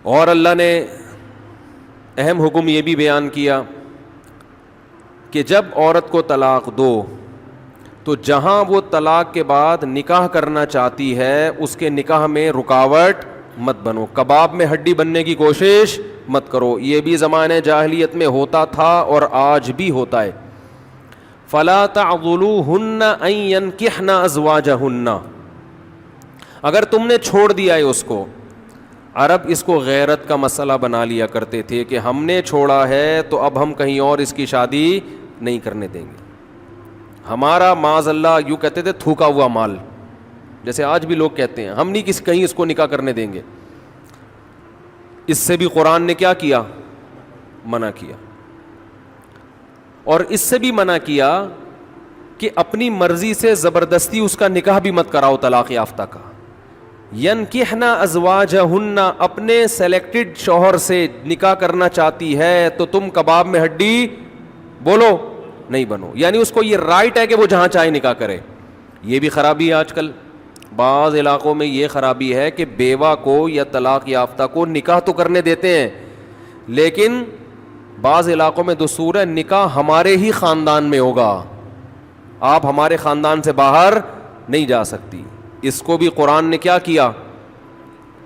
اور اللہ نے اہم حکم یہ بھی بیان کیا کہ جب عورت کو طلاق دو تو جہاں وہ طلاق کے بعد نکاح کرنا چاہتی ہے اس کے نکاح میں رکاوٹ مت بنو، کباب میں ہڈی بننے کی کوشش مت کرو. یہ بھی زمانے جاہلیت میں ہوتا تھا اور آج بھی ہوتا ہے. فلا تعضلوهن ان ينكحن ازواجهن، اگر تم نے چھوڑ دیا ہے اس کو. عرب اس کو غیرت کا مسئلہ بنا لیا کرتے تھے کہ ہم نے چھوڑا ہے تو اب ہم کہیں اور اس کی شادی نہیں کرنے دیں گے. ہمارا معاذ اللہ یوں کہتے تھے تھوکا ہوا مال، جیسے آج بھی لوگ کہتے ہیں ہم نہیں کہیں اس کو نکاح کرنے دیں گے. اس سے بھی قرآن نے کیا کیا؟ منع کیا. اور اس سے بھی منع کیا کہ اپنی مرضی سے زبردستی اس کا نکاح بھی مت کراؤ طلاق یافتہ کا. ینکحن ازواجہن، اپنے سلیکٹڈ شوہر سے نکاح کرنا چاہتی ہے تو تم کباب میں ہڈی بولو نہیں بنو. یعنی اس کو یہ رائٹ ہے کہ وہ جہاں چاہے نکاح کرے. یہ بھی خرابی ہے آج کل بعض علاقوں میں. یہ خرابی ہے کہ بیوہ کو یا طلاق یافتہ کو نکاح تو کرنے دیتے ہیں لیکن بعض علاقوں میں دستور ہے نکاح ہمارے ہی خاندان میں ہوگا، آپ ہمارے خاندان سے باہر نہیں جا سکتی. اس کو بھی قرآن نے کیا کیا؟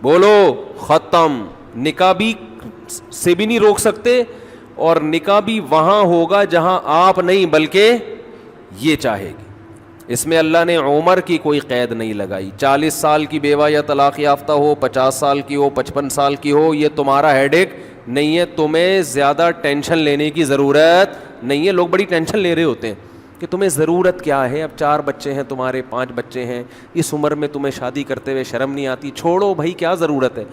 بولو ختم. نکاح بھی سے بھی نہیں روک سکتے اور نکاح بھی وہاں ہوگا جہاں آپ نہیں بلکہ یہ چاہے گی. اس میں اللہ نے عمر کی کوئی قید نہیں لگائی. 40 سال کی بیوہ یا طلاق یافتہ ہو، 50 سال کی ہو، 55 سال کی ہو، یہ تمہارا ہیڈ ایک نہیں ہے. تمہیں زیادہ ٹینشن لینے کی ضرورت نہیں ہے. لوگ بڑی ٹینشن لے رہے ہوتے ہیں کہ تمہیں ضرورت کیا ہے، اب 4 بچے ہیں تمہارے، 5 بچے ہیں، اس عمر میں تمہیں شادی کرتے ہوئے شرم نہیں آتی؟ چھوڑو بھائی، کیا ضرورت ہے؟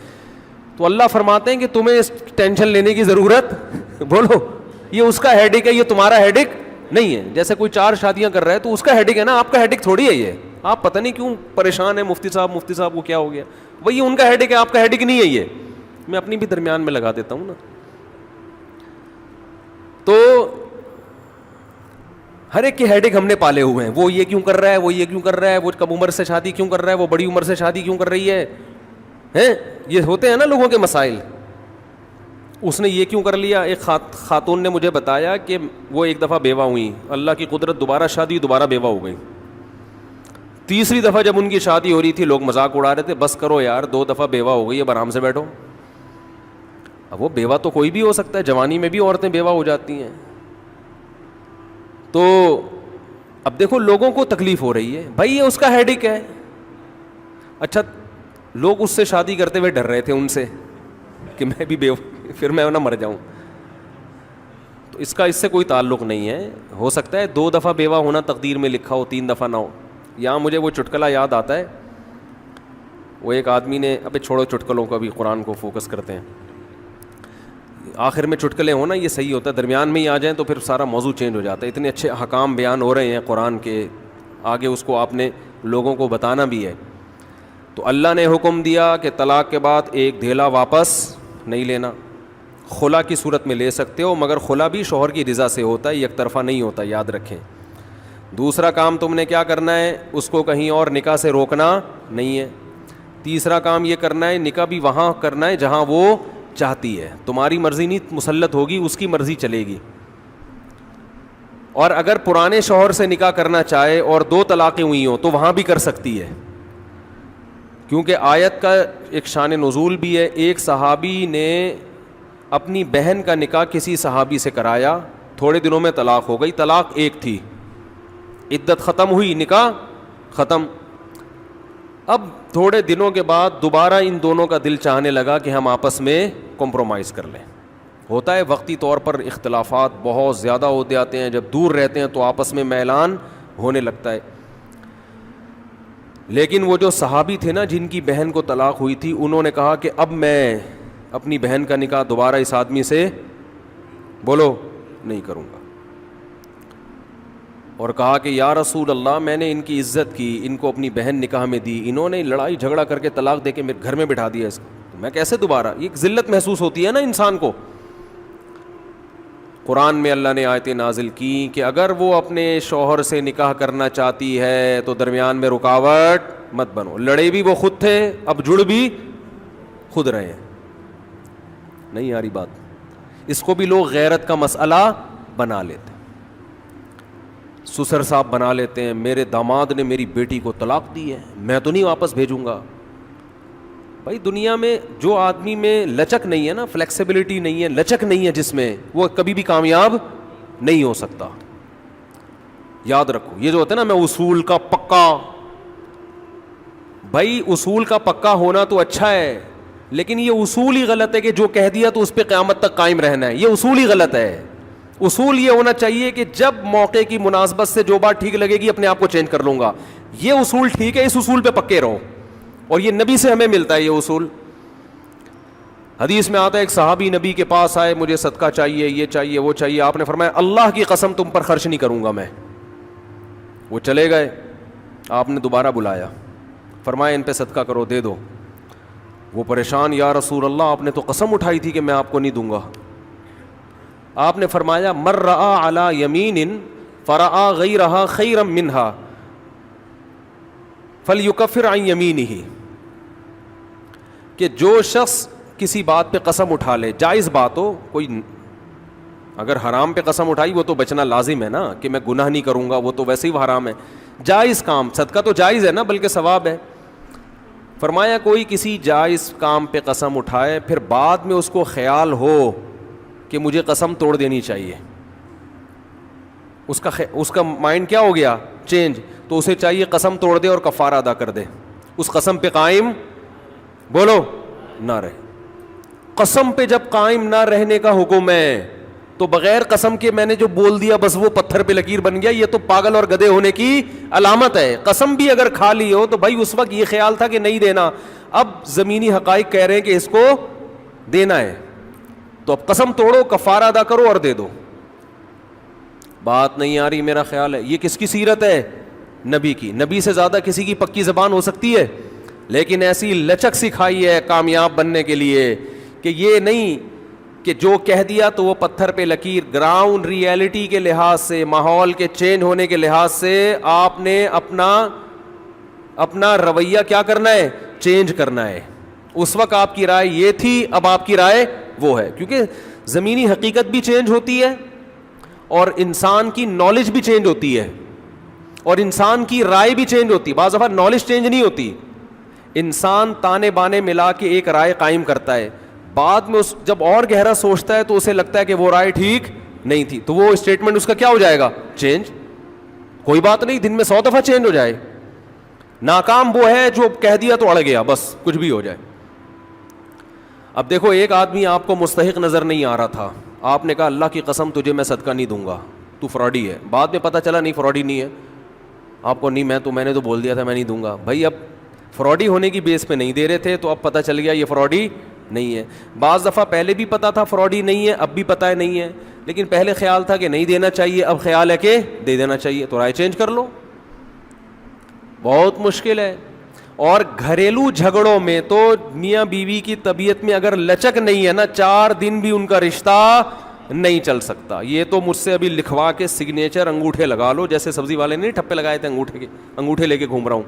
تو اللہ فرماتے ہیں کہ تمہیں اس ٹینشن لینے کی ضرورت بولو یہ اس کا ہیڈ ایک ہے، یہ تمہارا ہیڈ ایک نہیں ہے. جیسے کوئی 4 شادیاں کر رہا ہے تو اس کا ہیڈ ایک ہے نا، آپ کا ہیڈ ایک تھوڑی ہے. یہ آپ پتہ نہیں کیوں پریشان ہیں مفتی صاحب کو کیا ہو گیا. وہی ان کا ہیڈ ایک ہے، آپ کا ہیڈ ایک نہیں ہے. یہ میں اپنی بھی درمیان میں لگا دیتا ہوں نا. تو ہر ایک کے ہیڈ ایک ہم نے پالے ہوئے ہیں. وہ یہ کیوں کر رہا ہے، وہ یہ کیوں کر رہا ہے، وہ کم عمر سے شادی کیوں کر رہا ہے، وہ بڑی عمر سے شادی کیوں کر رہی ہے. یہ ہوتے ہیں نا لوگوں کے مسائل. اس نے یہ کیوں کر لیا. ایک خاتون نے مجھے بتایا کہ وہ ایک دفعہ بیوہ ہوئی، اللہ کی قدرت دوبارہ شادی، دوبارہ بیوہ ہو گئی. تیسری دفعہ جب ان کی شادی ہو رہی تھی لوگ مذاق اڑا رہے تھے، بس کرو یار 2 دفعہ بیوہ ہو گئی، اب آرام سے بیٹھو. اب وہ بیوہ تو کوئی بھی ہو سکتا ہے، جوانی میں بھی عورتیں بیوہ ہو جاتی ہیں. تو اب دیکھو لوگوں کو تکلیف ہو رہی ہے، بھائی یہ اس کا ہیڈ ایک ہے. اچھا لوگ اس سے شادی کرتے ہوئے ڈر رہے تھے ان سے کہ میں بھی پھر میں نہ مر جاؤں. تو اس کا اس سے کوئی تعلق نہیں ہے. ہو سکتا ہے 2 دفعہ بیوہ ہونا تقدیر میں لکھا ہو، 3 دفعہ نہ ہو. یہاں مجھے وہ چٹکلا یاد آتا ہے، وہ ایک آدمی نے، ابے چھوڑو چٹکلوں کا بھی، قرآن کو فوکس کرتے ہیں. آخر میں چٹکلے ہونا یہ صحیح ہوتا ہے، درمیان میں ہی آ جائیں تو پھر سارا موضوع چینج ہو جاتا ہے. اتنے اچھے احکام بیان ہو رہے ہیں قرآن کے، آگے اس کو آپ نے لوگوں کو بتانا بھی ہے. تو اللہ نے حکم دیا کہ طلاق کے بعد ایک دھیلا واپس نہیں لینا. خلا کی صورت میں لے سکتے ہو مگر خلا بھی شوہر کی رضا سے ہوتا ہے، یک طرفہ نہیں ہوتا، یاد رکھیں. دوسرا کام تم نے کیا کرنا ہے، اس کو کہیں اور نکاح سے روکنا نہیں ہے. تیسرا کام یہ کرنا ہے نکاح بھی وہاں کرنا ہے جہاں وہ چاہتی ہے. تمہاری مرضی نہیں مسلط ہوگی، اس کی مرضی چلے گی. اور اگر پرانے شوہر سے نکاح کرنا چاہے اور 2 طلاقیں ہوئی ہوں تو وہاں بھی کر سکتی ہے، کیونکہ آیت کا ایک شان نزول بھی ہے. ایک صحابی نے اپنی بہن کا نکاح کسی صحابی سے کرایا، تھوڑے دنوں میں طلاق ہو گئی. طلاق ایک تھی، عدت ختم ہوئی، نکاح ختم. اب تھوڑے دنوں کے بعد دوبارہ ان دونوں کا دل چاہنے لگا کہ ہم آپس میں کمپرومائز کر لیں. ہوتا ہے وقتی طور پر اختلافات بہت زیادہ ہوتے آتے ہیں، جب دور رہتے ہیں تو آپس میں میلان ہونے لگتا ہے. لیکن وہ جو صحابی تھے نا جن کی بہن کو طلاق ہوئی تھی، انہوں نے کہا کہ اب میں اپنی بہن کا نکاح دوبارہ اس آدمی سے بولو نہیں کروں گا. اور کہا کہ یا رسول اللہ میں نے ان کی عزت کی، ان کو اپنی بہن نکاح میں دی، انہوں نے لڑائی جھگڑا کر کے طلاق دے کے میرے گھر میں بٹھا دیا اس کو، تو میں کیسے دوبارہ. یہ ذلت محسوس ہوتی ہے نا انسان کو. قرآن میں اللہ نے آیتیں نازل کی کہ اگر وہ اپنے شوہر سے نکاح کرنا چاہتی ہے تو درمیان میں رکاوٹ مت بنو. لڑے بھی وہ خود تھے، اب جڑ بھی خود رہے ہیں. نہیں آ رہی بات؟ اس کو بھی لوگ غیرت کا مسئلہ بنا لیتے ہیں. سسر صاحب بنا لیتے ہیں, میرے داماد نے میری بیٹی کو طلاق دی ہے, میں تو نہیں واپس بھیجوں گا. بھائی دنیا میں جو آدمی میں لچک نہیں ہے نا, فلیکسیبلٹی نہیں ہے, لچک نہیں ہے جس میں, وہ کبھی بھی کامیاب نہیں ہو سکتا. یاد رکھو یہ جو ہوتا ہے نا, میں اصول کا پکا, بھائی اصول کا پکا ہونا تو اچھا ہے, لیکن یہ اصول ہی غلط ہے کہ جو کہہ دیا تو اس پہ قیامت تک قائم رہنا ہے. یہ اصول ہی غلط ہے. اصول یہ ہونا چاہیے کہ جب موقع کی مناسبت سے جو بات ٹھیک لگے گی اپنے آپ کو چینج کر لوں گا. یہ اصول ٹھیک ہے, اس اصول پہ پکے رہو, اور یہ نبی سے ہمیں ملتا ہے یہ اصول. حدیث میں آتا ہے ایک صحابی نبی کے پاس آئے, مجھے صدقہ چاہیے, یہ چاہیے, وہ چاہیے. آپ نے فرمایا اللہ کی قسم تم پر خرچ نہیں کروں گا میں. وہ چلے گئے, آپ نے دوبارہ بلایا, فرمایا ان پہ صدقہ کرو, دے دو. وہ پریشان, یا رسول اللہ آپ نے تو قسم اٹھائی تھی کہ میں آپ کو نہیں دوں گا. آپ نے فرمایا مر رآ علی یمین فرآ غیرہا خیرا منہا فلیکفر عن یمینہ, کہ جو شخص کسی بات پہ قسم اٹھا لے, جائز بات ہو, کوئی اگر حرام پہ قسم اٹھائی وہ تو بچنا لازم ہے نا, کہ میں گناہ نہیں کروں گا, وہ تو ویسے ہی حرام ہے. جائز کام, صدقہ تو جائز ہے نا, بلکہ ثواب ہے. فرمایا کوئی کسی جائز کام پہ قسم اٹھائے, پھر بعد میں اس کو خیال ہو کہ مجھے قسم توڑ دینی چاہیے, اس کا مائنڈ کیا ہو گیا, چینج, تو اسے چاہیے قسم توڑ دے اور کفارہ ادا کر دے, اس قسم پہ قائم بولو نہ رہے. قسم پہ جب قائم نہ رہنے کا حکم ہے تو بغیر قسم کے میں نے جو بول دیا بس وہ پتھر پہ لکیر بن گیا, یہ تو پاگل اور گدھے ہونے کی علامت ہے. قسم بھی اگر کھا لی ہو تو بھائی اس وقت یہ خیال تھا کہ نہیں دینا, اب زمینی حقائق کہہ رہے ہیں کہ اس کو دینا ہے, تو اب قسم توڑو, کفارہ ادا کرو اور دے دو. بات نہیں آ رہی میرا خیال ہے. یہ کس کی سیرت ہے؟ نبی کی. نبی سے زیادہ کسی کی پکی زبان ہو سکتی ہے, لیکن ایسی لچک سکھائی ہے کامیاب بننے کے لیے کہ یہ نہیں کہ جو کہہ دیا تو وہ پتھر پہ لکیر. گراؤنڈ ریئلٹی کے لحاظ سے, ماحول کے چینج ہونے کے لحاظ سے آپ نے اپنا رویہ کیا کرنا ہے, چینج کرنا ہے. اس وقت آپ کی رائے یہ تھی, اب آپ کی رائے وہ ہے, کیونکہ زمینی حقیقت بھی چینج ہوتی ہے اور انسان کی نالج بھی چینج ہوتی ہے اور انسان کی رائے بھی چینج ہوتی ہے. بعض دفعہ نالج چینج نہیں ہوتی, انسان تانے بانے ملا کے ایک رائے قائم کرتا ہے, بعد میں جب اور گہرا سوچتا ہے تو اسے لگتا ہے کہ وہ رائے ٹھیک نہیں تھی, تو وہ اسٹیٹمنٹ اس کا کیا ہو جائے گا, چینج. کوئی بات نہیں, دن میں 100 دفعہ چینج ہو جائے. ناکام وہ ہے جو کہہ دیا تو اڑ گیا, بس کچھ بھی ہو جائے. اب دیکھو ایک آدمی آپ کو مستحق نظر نہیں آ رہا تھا, آپ نے کہا اللہ کی قسم تجھے میں صدقہ نہیں دوں گا, تو فراڈی ہے. بعد میں پتہ چلا نہیں فراڈی نہیں ہے, آپ کو نہیں, میں نے تو بول دیا تھا میں نہیں دوں گا. بھائی اب فراڈی ہونے کی بیس پہ نہیں دے رہے تھے, تو اب پتہ چل گیا یہ فراڈی نہیں ہے. بعض دفعہ پہلے بھی پتا تھا فراڈی نہیں ہے, اب بھی پتہ ہے نہیں ہے, لیکن پہلے خیال تھا کہ نہیں دینا چاہیے, اب خیال ہے کہ دے دینا چاہیے, تو رائے چینج کر لو. بہت مشکل ہے. اور گھریلو جھگڑوں میں تو میاں بیوی کی طبیعت میں اگر لچک نہیں ہے نا, 4 دن بھی ان کا رشتہ نہیں چل سکتا. یہ تو مجھ سے ابھی لکھوا کے سگنیچر انگوٹھے لگا لو, جیسے سبزی والے نے ٹھپے لگائے تھے انگوٹھے کے, انگوٹھے لے کے گھوم رہا ہوں.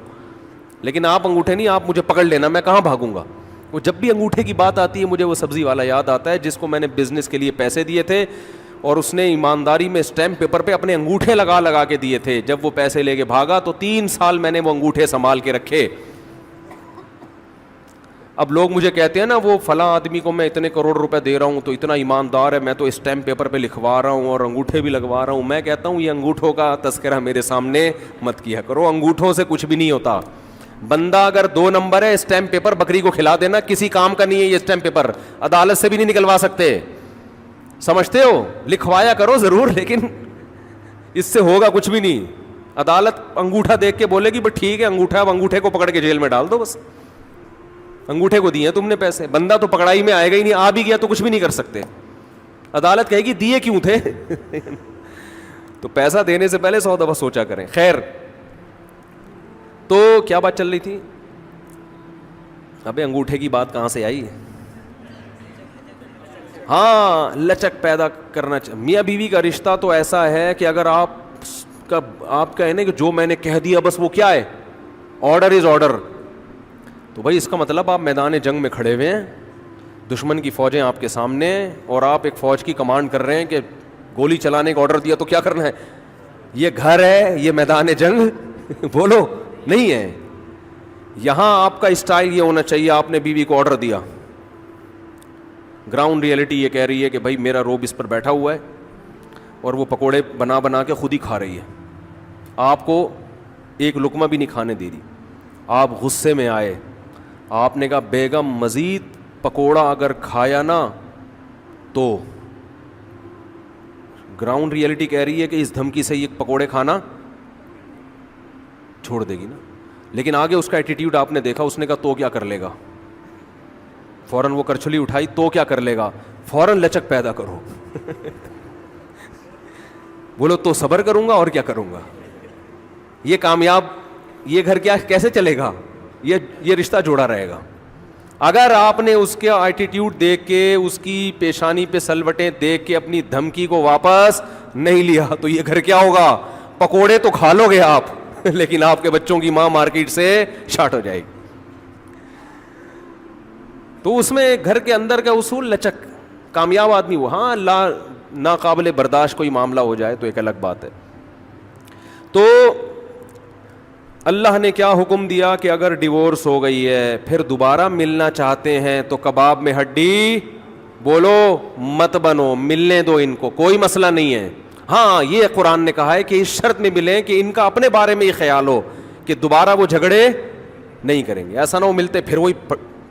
لیکن آپ انگوٹھے نہیں, آپ مجھے پکڑ لینا, میں کہاں بھاگوں گا. وہ جب بھی انگوٹھے کی بات آتی ہے مجھے وہ سبزی والا یاد آتا ہے جس کو میں نے بزنس کے لیے پیسے دیے تھے, اور اس نے ایمانداری میں اسٹیمپ پیپر پہ اپنے انگوٹھے لگا کے دیے تھے. جب وہ پیسے لے کے بھاگا تو 3 سال میں نے وہ انگوٹھے سنبھال کے رکھے. اب لوگ مجھے کہتے ہیں نا وہ فلاں آدمی کو میں اتنے کروڑ روپے دے رہا ہوں تو اتنا ایماندار ہے, میں تو اسٹیمپ پیپر پہ لکھوا رہا ہوں اور انگوٹھے بھی لگوا رہا ہوں. میں کہتا ہوں یہ انگوٹھوں کا تذکرہ میرے سامنے مت کیا کرو, انگوٹھوں سے کچھ بھی نہیں ہوتا. بندہ اگر 2 نمبر ہے, اسٹیمپ پیپر بکری کو کھلا دینا, کسی کام کا نہیں ہے یہ اسٹیمپ پیپر, عدالت سے بھی نہیں نکلوا سکتے. سمجھتے ہو, لکھوایا کرو ضرور, لیکن اس سے ہوگا کچھ بھی نہیں. عدالت انگوٹھا دیکھ کے بولے گی بس ٹھیک ہے انگوٹھا, اب انگوٹھے کو پکڑ کے جیل میں ڈال دو, بس انگوٹھے کو دیے تم نے پیسے, بندہ تو پکڑائی میں آئے گا ہی نہیں, آ بھی گیا تو کچھ بھی نہیں کر سکتے. عدالت کہے گی دیے کیوں تھے. تو پیسہ دینے سے پہلے 100 دفعہ سوچا کریں. خیر, تو کیا بات چل رہی تھی؟ ابے انگوٹھے کی بات کہاں سے آئی؟ ہاں, لچک پیدا کرنا چاہیے. میاں بیوی کا رشتہ تو ایسا ہے کہ اگر آپ کہیں نا کہ جو میں نے کہہ دیا بس وہ کیا ہے, آرڈر از آرڈر, تو بھائی اس کا مطلب آپ میدان جنگ میں کھڑے ہوئے ہیں. دشمن کی فوجیں آپ کے سامنے اور آپ ایک فوج کی کمانڈ کر رہے ہیں کہ گولی چلانے کا آرڈر دیا تو کیا کرنا ہے؟ یہ گھر ہے، یہ میدان جنگ بولو نہیں ہے. یہاں آپ کا اسٹائل یہ ہونا چاہیے، آپ نے بیوی کو آرڈر دیا، گراؤنڈ ریئلٹی یہ کہہ رہی ہے کہ بھائی میرا روب اس پر بیٹھا ہوا ہے اور وہ پکوڑے بنا بنا کے خود ہی کھا رہی ہے، آپ کو ایک لقمہ بھی نہیں کھانے دے رہی. آپ غصے میں آئے، آپ نے کہا بیگم مزید پکوڑا اگر کھایا نا تو گراؤنڈ ریئلٹی کہہ رہی ہے کہ اس دھمکی سے یہ پکوڑے کھانا چھوڑ دے گی نا. لیکن آگے اس کا ایٹیٹیوڈ آپ نے دیکھا، اس نے کہا تو کیا کر لے گا، فوراً وہ کرچلی اٹھائی، تو کیا کر لے گا، فوراً لچک پیدا کرو بولو تو صبر کروں گا اور کیا کروں گا. یہ کامیاب، یہ گھر کیا کیسے چلے گا، یہ رشتہ جوڑا رہے گا. اگر آپ نے اس کے ایٹیٹیوڈ دیکھ کے، اس کی پیشانی پہ سلوٹیں دیکھ کے اپنی دھمکی کو واپس نہیں لیا تو یہ گھر کیا ہوگا؟ پکوڑے تو کھا لو گے آپ لیکن آپ کے بچوں کی ماں مارکیٹ سے شارٹ ہو جائے گی. تو اس میں گھر کے اندر کا اصول لچک، کامیاب آدمی وہ. ہاں ناقابل برداشت کوئی معاملہ ہو جائے تو ایک الگ بات ہے. تو اللہ نے کیا حکم دیا کہ اگر ڈیورس ہو گئی ہے پھر دوبارہ ملنا چاہتے ہیں تو کباب میں ہڈی بولو مت بنو، ملنے دو ان کو، کوئی مسئلہ نہیں ہے. ہاں یہ قرآن نے کہا ہے کہ اس شرط میں ملیں کہ ان کا اپنے بارے میں یہ خیال ہو کہ دوبارہ وہ جھگڑے نہیں کریں گے. ایسا نہ ہو ملتے پھر وہی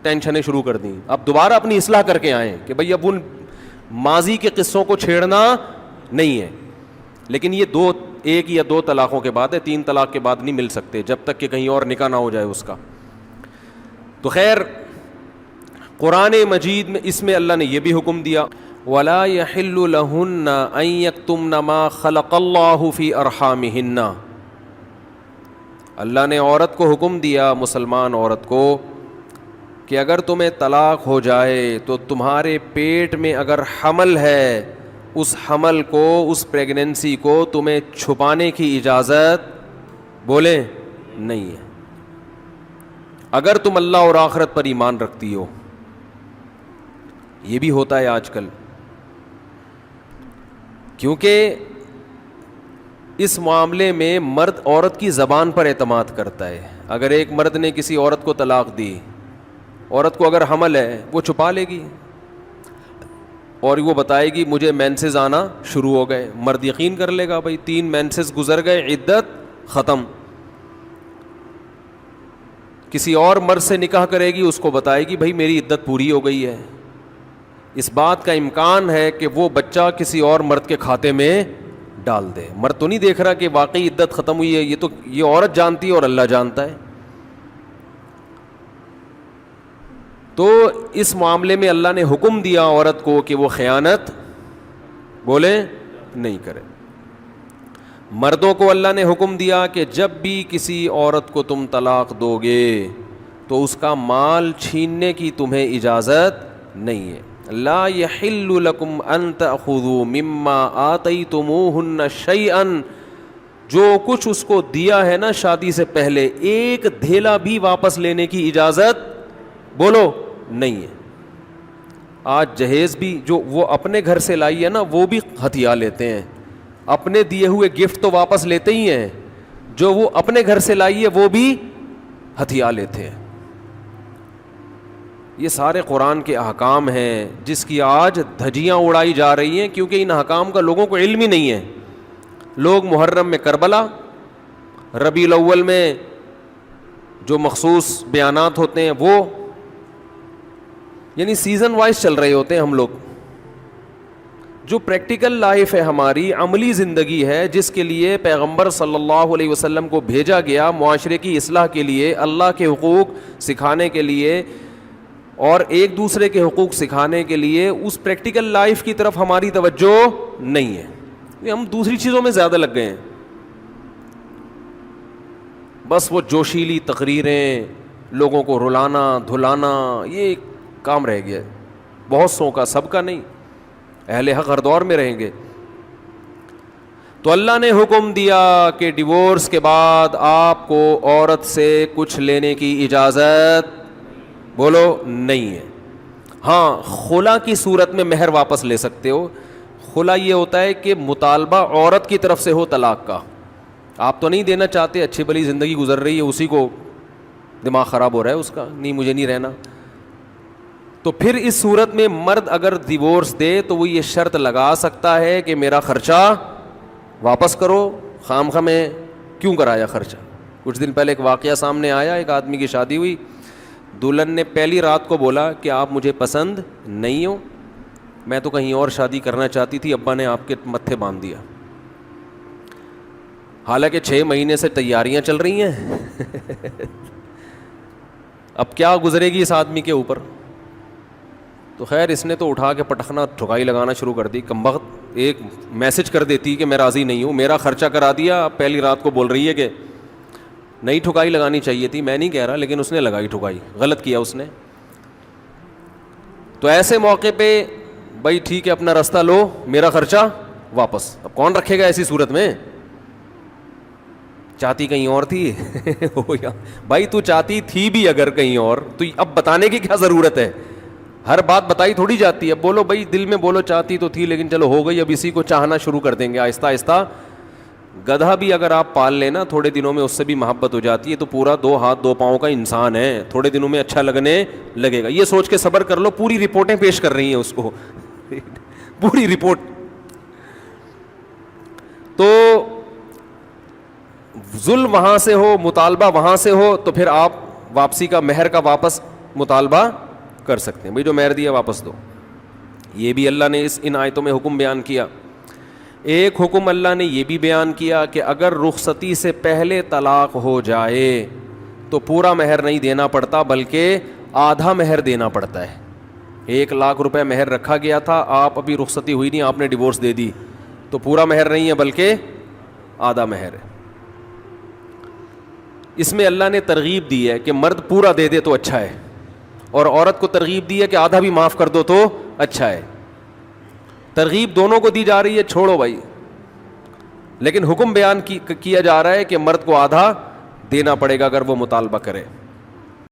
ٹینشنیں شروع کر دیں، اب دوبارہ اپنی اصلاح کر کے آئیں کہ بھئی اب ان ماضی کے قصوں کو چھیڑنا نہیں ہے. لیکن یہ ایک یا دو طلاقوں کے بعد ہے، 3 طلاق کے بعد نہیں مل سکتے جب تک کہ کہیں اور نکاح نہ ہو جائے اس کا. تو خیر قرآن مجید میں اس میں اللہ نے یہ بھی حکم دیا وَلَا يَحِلُّ لَهُنَّ أَن يَكْتُمْنَ مَا خَلَقَ اللَّهُ فِي أَرْحَامِهِنَّ. اللہ نے عورت کو حکم دیا، مسلمان عورت کو، کہ اگر تمہیں طلاق ہو جائے تو تمہارے پیٹ میں اگر حمل ہے، اس حمل کو، اس پریگننسی کو تمہیں چھپانے کی اجازت بولیں نہیں ہے. اگر تم اللہ اور آخرت پر ایمان رکھتی ہو. یہ بھی ہوتا ہے آج کل، کیونکہ اس معاملے میں مرد عورت کی زبان پر اعتماد کرتا ہے. اگر ایک مرد نے کسی عورت کو طلاق دی، عورت کو اگر حمل ہے وہ چھپا لے گی اور وہ بتائے گی مجھے مینسز آنا شروع ہو گئے. مرد یقین کر لے گا بھائی 3 مینسز گزر گئے، عدت ختم. کسی اور مرد سے نکاح کرے گی، اس کو بتائے گی بھائی میری عدت پوری ہو گئی ہے. اس بات کا امکان ہے کہ وہ بچہ کسی اور مرد کے کھاتے میں ڈال دے. مرد تو نہیں دیکھ رہا کہ واقعی عدت ختم ہوئی ہے، یہ تو یہ عورت جانتی ہے اور اللہ جانتا ہے. تو اس معاملے میں اللہ نے حکم دیا عورت کو کہ وہ خیانت بولیں نہیں کرے. مردوں کو اللہ نے حکم دیا کہ جب بھی کسی عورت کو تم طلاق دو گے تو اس کا مال چھیننے کی تمہیں اجازت نہیں ہے. لا يحل لكم ان تأخذوا مما آتيتموهن شيئا. جو کچھ اس کو دیا ہے نا شادی سے پہلے، ایک دھیلا بھی واپس لینے کی اجازت بولو نہیں ہے. آج جہیز بھی جو وہ اپنے گھر سے لائی ہے نا وہ بھی ہتھیا لیتے ہیں. اپنے دیے ہوئے گفٹ تو واپس لیتے ہی ہیں، جو وہ اپنے گھر سے لائی ہے وہ بھی ہتھیا لیتے ہیں. یہ سارے قرآن کے احکام ہیں جس کی آج دھجیاں اڑائی جا رہی ہیں، کیونکہ ان احکام کا لوگوں کو علم ہی نہیں ہے. لوگ محرم میں کربلا، ربیع الاول میں جو مخصوص بیانات ہوتے ہیں وہ یعنی سیزن وائز چل رہے ہوتے ہیں. ہم لوگ جو پریکٹیکل لائف ہے، ہماری عملی زندگی ہے، جس کے لیے پیغمبر صلی اللہ علیہ وسلم کو بھیجا گیا معاشرے کی اصلاح کے لیے، اللہ کے حقوق سکھانے کے لیے اور ایک دوسرے کے حقوق سکھانے کے لیے، اس پریکٹیکل لائف کی طرف ہماری توجہ نہیں ہے. ہم دوسری چیزوں میں زیادہ لگ گئے ہیں. بس وہ جوشیلی تقریریں، لوگوں کو رلانا دھلانا، یہ کام رہ گیا ہے بہت سو کا، سب کا نہیں. اہل حق ہر دور میں رہیں گے. تو اللہ نے حکم دیا کہ ڈیورس کے بعد آپ کو عورت سے کچھ لینے کی اجازت بولو نہیں ہے. ہاں خلا کی صورت میں مہر واپس لے سکتے ہو. خلا یہ ہوتا ہے کہ مطالبہ عورت کی طرف سے ہو طلاق کا, آپ تو نہیں دینا چاہتے, اچھی بھلی زندگی گزر رہی ہے, اسی کو دماغ خراب ہو رہا ہے اس کا, نہیں مجھے نہیں رہنا. تو پھر اس صورت میں مرد اگر ڈیورس دے تو وہ یہ شرط لگا سکتا ہے کہ میرا خرچہ واپس کرو, خام خواہ میں کیوں کرایا خرچہ. کچھ دن پہلے ایک واقعہ سامنے آیا, ایک آدمی کی شادی ہوئی, دلہن نے پہلی رات کو بولا کہ آپ مجھے پسند نہیں ہو, میں تو کہیں اور شادی کرنا چاہتی تھی, ابا نے آپ کے متھے باندھ دیا. حالانکہ 6 مہینے سے تیاریاں چل رہی ہیں. اب کیا گزرے گی اس آدمی کے اوپر. تو خیر اس نے تو اٹھا کے پٹخنا ٹھکائی لگانا شروع کر دی. کمبخت ایک میسج کر دیتی کہ میں راضی نہیں ہوں, میرا خرچہ کرا دیا, اب پہلی رات کو بول رہی ہے کہ نئی ٹھکائی لگانی چاہیے تھی. میں نہیں کہہ رہا, لیکن اس نے لگائی ٹھکائی, غلط کیا اس نے. تو ایسے موقع پہ بھائی ٹھیک ہے اپنا راستہ لو, میرا خرچہ واپس. اب کون رکھے گا ایسی صورت میں. چاہتی کہیں اور تھی. بھائی تو چاہتی تھی بھی اگر کہیں اور, تو اب بتانے کی کیا ضرورت ہے, ہر بات بتائی تھوڑی جاتی ہے. بولو بھائی دل میں بولو چاہتی تو تھی لیکن چلو ہو گئی, اب اسی کو چاہنا شروع کر دیں گے آہستہ آہستہ. گدھا بھی اگر آپ پال لینا تھوڑے دنوں میں اس سے بھی محبت ہو جاتی ہے, تو پورا 2 ہاتھ 2 پاؤں کا انسان ہے, تھوڑے دنوں میں اچھا لگنے لگے گا. یہ سوچ کے صبر کر لو, پوری رپورٹیں پیش کر رہی ہیں اس کو, پوری رپورٹ. تو ظلم وہاں سے ہو, مطالبہ وہاں سے ہو, تو پھر آپ واپسی کا مہر کا واپس مطالبہ کر سکتے ہیں. بھائی جو مہر دیا واپس دو. یہ بھی اللہ نے ان آیتوں میں حکم بیان کیا. ایک حکم اللہ نے یہ بھی بیان کیا کہ اگر رخصتی سے پہلے طلاق ہو جائے تو پورا مہر نہیں دینا پڑتا, بلکہ آدھا مہر دینا پڑتا ہے. 1 لاکھ روپے مہر رکھا گیا تھا, آپ ابھی رخصتی ہوئی نہیں, آپ نے ڈیورس دے دی, تو پورا مہر نہیں ہے بلکہ آدھا مہر ہے. اس میں اللہ نے ترغیب دی ہے کہ مرد پورا دے دے تو اچھا ہے, اور عورت کو ترغیب دی ہے کہ آدھا بھی معاف کر دو تو اچھا ہے. ترغیب دونوں کو دی جا رہی ہے, چھوڑو بھائی, لیکن حکم بیان کیا جا رہا ہے کہ مرد کو آدھا دینا پڑے گا اگر وہ مطالبہ کرے.